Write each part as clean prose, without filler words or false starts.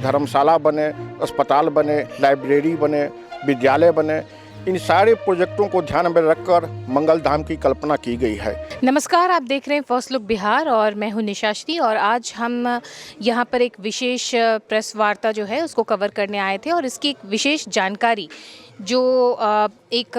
धर्मशाला बने, अस्पताल बने, लाइब्रेरी बने, विद्यालय बने। इन सारे प्रोजेक्टों को ध्यान में रखकर मंगल धाम की कल्पना की गई है। नमस्कार, आप देख रहे हैं फर्स्ट लुक बिहार और मैं हूं निशा श्री। और आज हम यहां पर एक विशेष प्रेस वार्ता जो है उसको कवर करने आए थे और इसकी एक विशेष जानकारी जो एक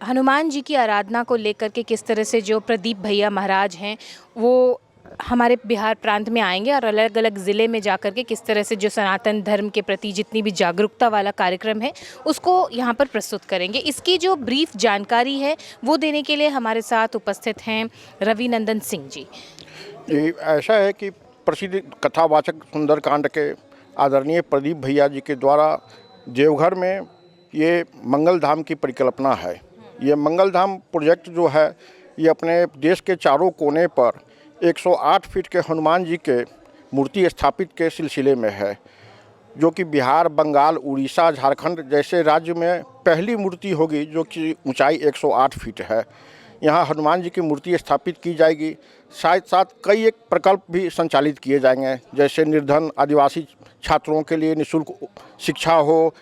हनुमान जी की आराधना को लेकर के किस तरह से जो प्रदीप भैया महाराज हैं वो हमारे बिहार प्रांत में आएंगे और अलग अलग ज़िले में जाकर के किस तरह से जो सनातन धर्म के प्रति जितनी भी जागरूकता वाला कार्यक्रम है उसको यहाँ पर प्रस्तुत करेंगे। इसकी जो ब्रीफ जानकारी है वो देने के लिए हमारे साथ उपस्थित हैं रवि नंदन सिंह जी। ऐसा है कि प्रसिद्ध कथावाचक सुंदरकांड के आदरणीय प्रदीप भैया जी के द्वारा देवघर में ये मंगल धाम की परिकल्पना है। ये मंगल धाम प्रोजेक्ट जो है ये अपने देश के चारों कोने पर 108 फीट के हनुमान जी के मूर्ति स्थापित के सिलसिले में है, जो कि बिहार, बंगाल, उड़ीसा, झारखंड जैसे राज्य में पहली मूर्ति होगी जो कि ऊंचाई 108 फीट है। यहाँ हनुमान जी की मूर्ति स्थापित की जाएगी। साथ साथ कई एक प्रकल्प भी संचालित किए जाएंगे, जैसे निर्धन आदिवासी छात्रों के लिए निःशुल्क शिक्षा हो,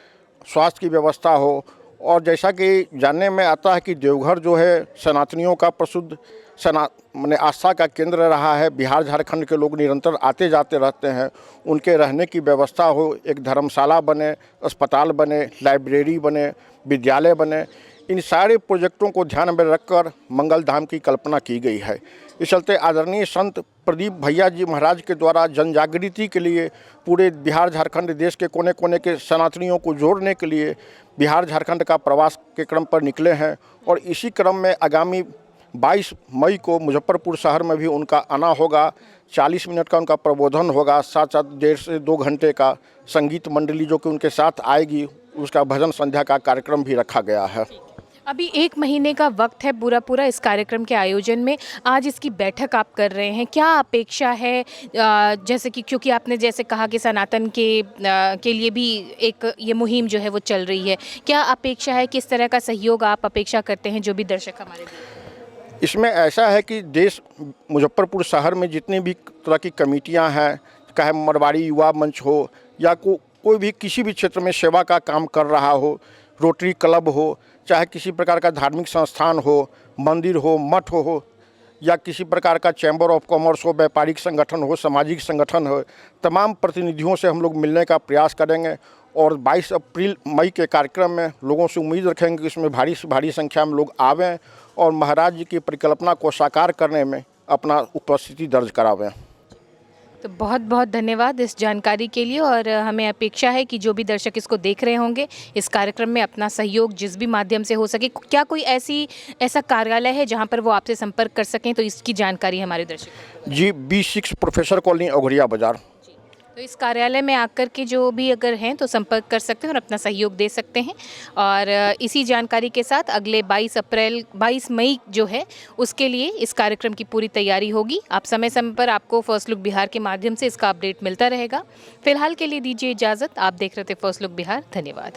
स्वास्थ्य की व्यवस्था हो। और जैसा कि जानने में आता है कि देवघर जो है सनातनियों का प्रसिद्ध आस्था का केंद्र रहा है। बिहार झारखंड के लोग निरंतर आते जाते रहते हैं। उनके रहने की व्यवस्था हो, एक धर्मशाला बने, अस्पताल बने, लाइब्रेरी बने, विद्यालय बने। इन सारे प्रोजेक्टों को ध्यान में रखकर मंगल धाम की कल्पना की गई है। इस चलते आदरणीय संत प्रदीप भैया जी महाराज के द्वारा जन जागृति के लिए पूरे बिहार झारखंड देश के कोने कोने के सनातनियों को जोड़ने के लिए बिहार झारखंड का प्रवास के क्रम पर निकले हैं। और इसी क्रम में आगामी 22 मई को मुजफ्फरपुर शहर में भी उनका आना होगा। 40 मिनट का उनका प्रबोधन होगा, साथ साथ 1.5 से 2 घंटे का संगीत मंडली जो कि उनके साथ आएगी, उसका भजन संध्या का कार्यक्रम भी रखा गया है। अभी 1 महीने का वक्त है पूरा इस कार्यक्रम के आयोजन में। आज इसकी बैठक आप कर रहे हैं, क्या अपेक्षा है? जैसे कि क्योंकि आपने जैसे कहा कि सनातन के लिए भी एक ये मुहिम जो है वो चल रही है, क्या अपेक्षा है, किस तरह का सहयोग आप अपेक्षा करते हैं जो भी दर्शक हमारे? इसमें ऐसा है कि देश मुजफ्फरपुर शहर में जितनी भी तरह की कमेटियां हैं, चाहे मरवाड़ी युवा मंच हो या कोई भी किसी भी क्षेत्र में सेवा का काम कर रहा हो, रोटरी क्लब हो, चाहे किसी प्रकार का धार्मिक संस्थान हो, मंदिर हो, मठ हो या किसी प्रकार का चैम्बर ऑफ कॉमर्स हो, व्यापारिक संगठन हो, सामाजिक संगठन हो, तमाम प्रतिनिधियों से हम लोग मिलने का प्रयास करेंगे। और 22 मई के कार्यक्रम में लोगों से उम्मीद रखेंगे कि इसमें भारी से भारी संख्या में लोग आवें और महाराज जी की परिकल्पना को साकार करने में अपना उपस्थिति दर्ज करावें। तो बहुत बहुत धन्यवाद इस जानकारी के लिए। और हमें अपेक्षा है कि जो भी दर्शक इसको देख रहे होंगे इस कार्यक्रम में अपना सहयोग जिस भी माध्यम से हो सके। क्या कोई ऐसा कार्यालय है जहां पर वो आपसे संपर्क कर सकें, तो इसकी जानकारी हमारे दर्शक जी, B6 प्रोफेसर कॉलोनी ओघरिया बाजार। तो इस कार्यालय में आकर के जो भी अगर हैं तो संपर्क कर सकते हैं और अपना सहयोग दे सकते हैं। और इसी जानकारी के साथ अगले 22 मई जो है उसके लिए इस कार्यक्रम की पूरी तैयारी होगी। आप समय समय पर आपको फर्स्ट लुक बिहार के माध्यम से इसका अपडेट मिलता रहेगा। फिलहाल के लिए दीजिए इजाज़त। आप देख रहे थे फर्स्ट लुक बिहार। धन्यवाद।